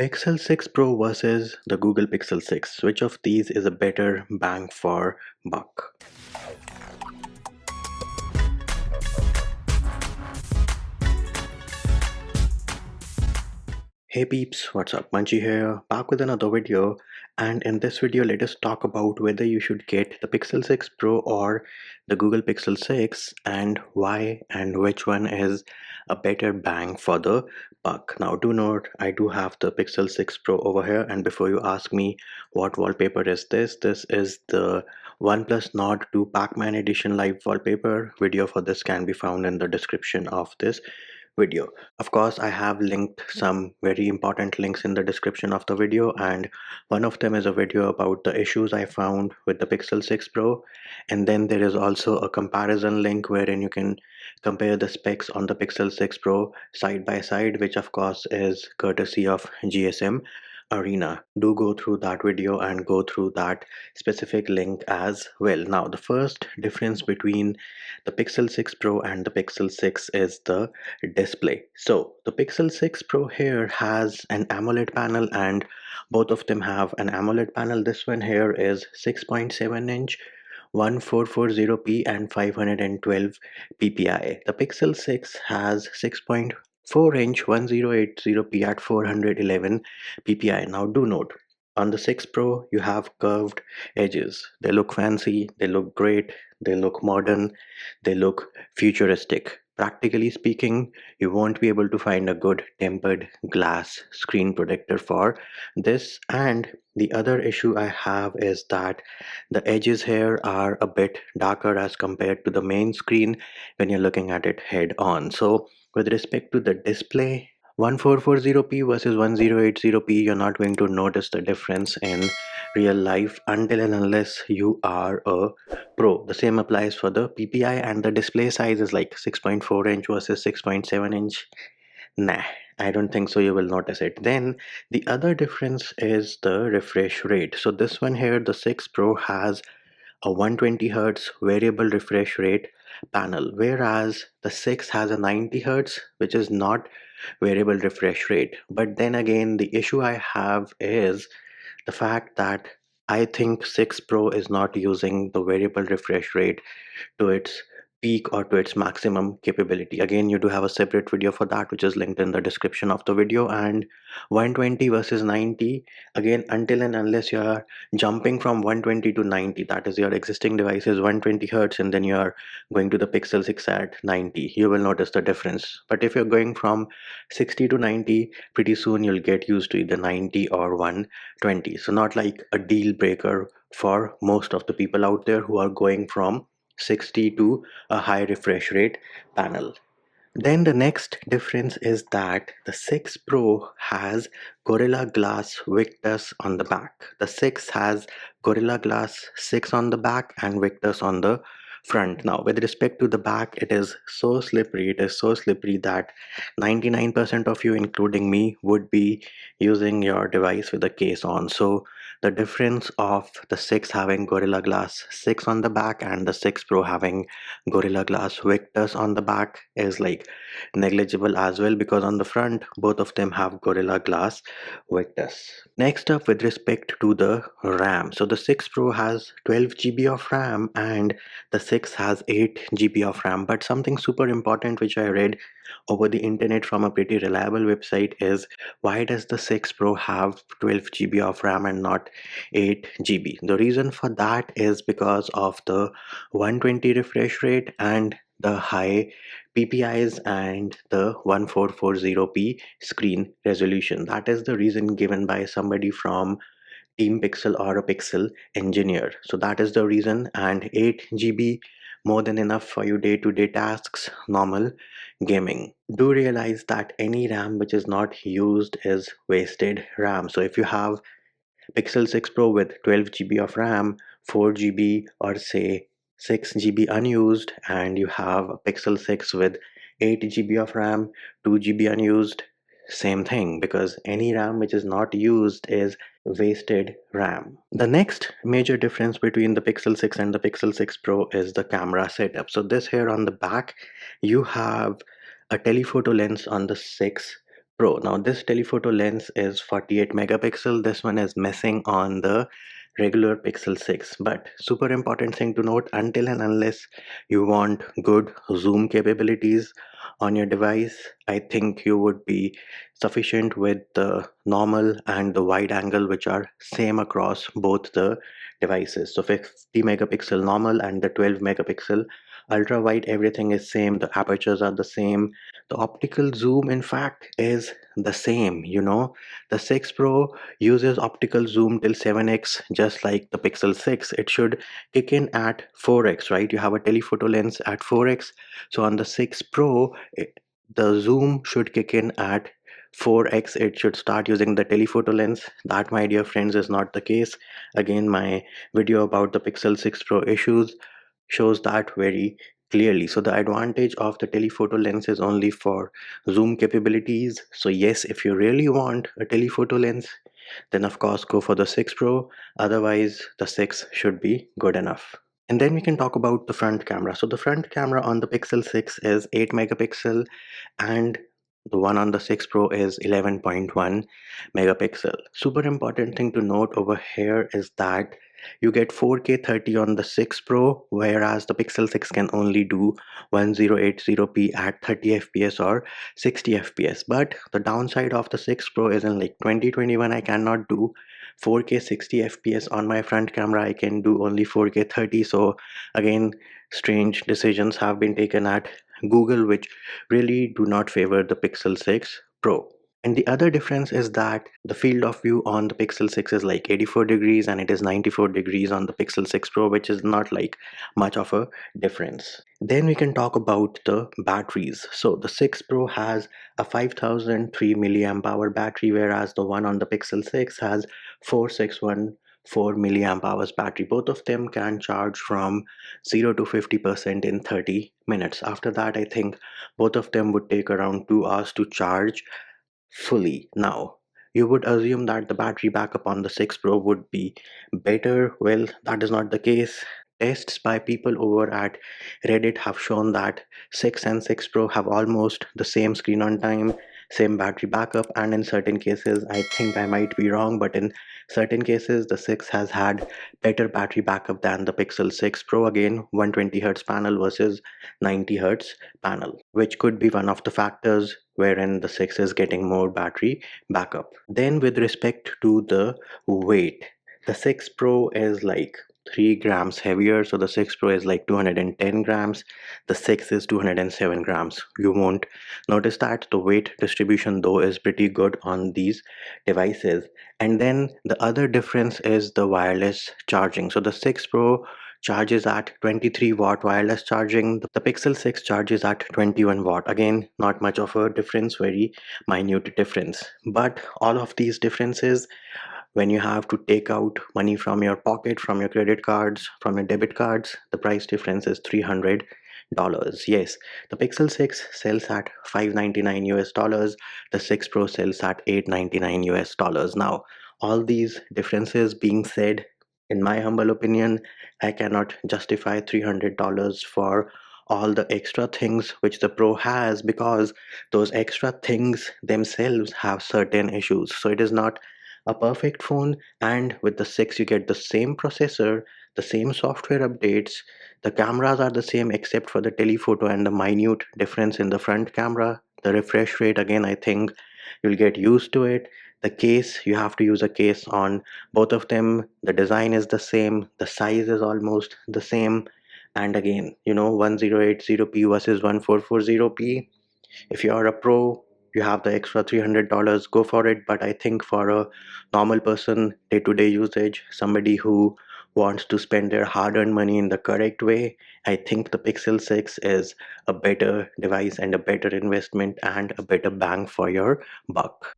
Pixel 6 Pro versus the Google Pixel 6. Which of these is a better bang for buck? Hey peeps, what's up? Munchie here, back with another video. And in this video, let us talk about whether you should get the Pixel 6 Pro or the Google Pixel 6 and why and which one is a better bang for the buck. Now, do note, I do have the Pixel 6 Pro over here. And before you ask me what wallpaper is this is the OnePlus Nord 2 Pac-Man Edition live wallpaper. Video for this can be found in the description of this video. Of course, I have linked some very important links in the description of the video, and one of them is a video about the issues I found with the Pixel 6 Pro, and then there is also a comparison link wherein you can compare the specs on the Pixel 6 Pro side by side, which of course is courtesy of GSM Arena. Do go through that video and go through that specific link as well. Now, the first difference between the Pixel 6 Pro and the Pixel 6 is the display. So the Pixel 6 Pro here has an AMOLED panel, and both of them have an AMOLED panel. This one here is 6.7 inch, 1440p and 512 ppi. The Pixel 6 has 6.4 inch 1080p at 411 ppi. Now do note, on the 6 Pro you have curved edges. They look fancy, they look great, they look modern, they look futuristic. Practically speaking, you won't be able to find a good tempered glass screen protector for this. And the other issue I have is that the edges here are a bit darker as compared to the main screen when you're looking at it head on. So with respect to the display, 1440p versus 1080p, you're not going to notice the difference in real life until and unless you are a pro. The same applies for the PPI, and the display size is like 6.4 inch versus 6.7 inch. Nah, I don't think so you will notice it. Then the other difference is the refresh rate. So this one here, the 6 Pro, has a 120 hertz variable refresh rate panel, whereas the 6 has a 90 hertz, which is not variable refresh rate. But then again, the issue I have is the fact that I think 6 Pro is not using the variable refresh rate to its peak or to its maximum capability. Again, you do have a separate video for that, which is linked in the description of the video. And 120 versus 90, again, until and unless you are jumping from 120 to 90, that is, your existing device is 120 hertz and then you are going to the Pixel 6 at 90, you will notice the difference. But if you're going from 60 to 90, pretty soon you'll get used to either 90 or 120. So not like a deal breaker for most of the people out there who are going from 60 to a high refresh rate panel. Then the next difference is that the 6 Pro has Gorilla Glass Victus on the back. The 6 has Gorilla Glass 6 on the back and Victus on the front. Now, with respect to the back, it is so slippery. It is so slippery that 99% of you, including me, would be using your device with a case on. So the difference of the 6 having Gorilla Glass 6 on the back and the 6 Pro having Gorilla Glass Victus on the back is like negligible as well, because on the front both of them have Gorilla Glass Victus. Next up, with respect to the RAM, so the 6 Pro has 12 GB of RAM and the 6 has 8 GB of RAM. But something super important which I read over the internet from a pretty reliable website is, why does the 6 Pro have 12 GB of RAM and not 8 GB? The reason for that is because of the 120 refresh rate and the high PPIs and the 1440p screen resolution. That is the reason given by somebody from Team Pixel or a Pixel engineer. So that is the reason, and 8 GB more than enough for your day-to-day tasks, normal gaming. Do realize that any RAM which is not used is wasted RAM. So if you have Pixel 6 Pro with 12 GB of RAM, 4 GB or say 6 GB unused, and you have a Pixel 6 with 8 GB of RAM, 2 GB unused, same thing, because any RAM which is not used is wasted RAM. The next major difference between the Pixel 6 and the Pixel 6 Pro is the camera setup. So this here on the back, you have a telephoto lens on the 6 Pro. Now this telephoto lens is 48 megapixel. This one is missing on the regular Pixel 6. But super important thing to note, until and unless you want good zoom capabilities on your device, I think you would be sufficient with the normal and the wide angle, which are same across both the devices. So 50 megapixel normal and the 12 megapixel ultra wide, everything is same. The apertures are the same. The optical zoom, in fact, is the same. The 6 Pro uses optical zoom till 7x, just like the Pixel 6. It should kick in at 4x, right? You have a telephoto lens at 4x. So on the 6 Pro, the zoom should kick in at 4x. It should start using the telephoto lens. That, my dear friends, is not the case. Again, my video about the Pixel 6 Pro issues shows that very clearly. So the advantage of the telephoto lens is only for zoom capabilities. So yes, if you really want a telephoto lens, then of course go for the 6 Pro. Otherwise, the 6 should be good enough. And then we can talk about the front camera. So the front camera on the Pixel 6 is 8 megapixel, and the one on the 6 Pro is 11.1 megapixel. Super important thing to note over here is that you get 4K 30 on the 6 Pro, whereas the Pixel 6 can only do 1080p at 30 fps or 60 fps. But the downside of the 6 Pro is in like 2021 I cannot do 4K 60 fps on my front camera. I can do only 4K 30. So again, strange decisions have been taken at Google, which really do not favor the Pixel 6 Pro. And the other difference is that the field of view on the Pixel 6 is like 84 degrees and it is 94 degrees on the Pixel 6 Pro, which is not like much of a difference. Then we can talk about the batteries. So the 6 Pro has a 5003 milliamp hour battery, whereas the one on the Pixel 6 has 4614 milliamp hours battery. Both of them can charge from 0 to 50% in 30 minutes. After that, I think both of them would take around 2 hours to charge fully. Now, you would assume that the battery backup on the 6 Pro would be better. Well, that is not the case. Tests by people over at Reddit have shown that 6 and 6 Pro have almost the same screen on time, same battery backup, and in certain cases, I think I might be wrong, but in certain cases, the 6 has had better battery backup than the Pixel 6 Pro. Again, 120Hz panel versus 90Hz panel, which could be one of the factors wherein the 6 is getting more battery backup. Then with respect to the weight, the 6 Pro is like 3 grams heavier. So the 6 Pro is like 210 grams. The 6 is 207 grams. You won't notice that. The weight distribution though is pretty good on these devices. And then the other difference is the wireless charging. So the 6 Pro charges at 23-watt wireless charging. The Pixel 6 charges at 21 watt. Again, not much of a difference, very minute difference. But all of these differences, when you have to take out money from your pocket, from your credit cards, from your debit cards, the price difference is $300. Yes, the Pixel 6 sells at $599 US. The 6 Pro sells at $899 US. Now, all these differences being said, in my humble opinion, I cannot justify $300 for all the extra things which the Pro has, because those extra things themselves have certain issues. So it is not a perfect phone, and with the 6 you get the same processor, the same software updates, the cameras are the same except for the telephoto and the minute difference in the front camera. The refresh rate, again, I think you'll get used to it. The case, you have to use a case on both of them. The design is the same, the size is almost the same. And again, 1080p versus 1440p. If you are a pro, you have the extra $300, go for it. But I think for a normal person, day-to-day usage, somebody who wants to spend their hard-earned money in the correct way, I think the Pixel 6 is a better device and a better investment and a better bang for your buck.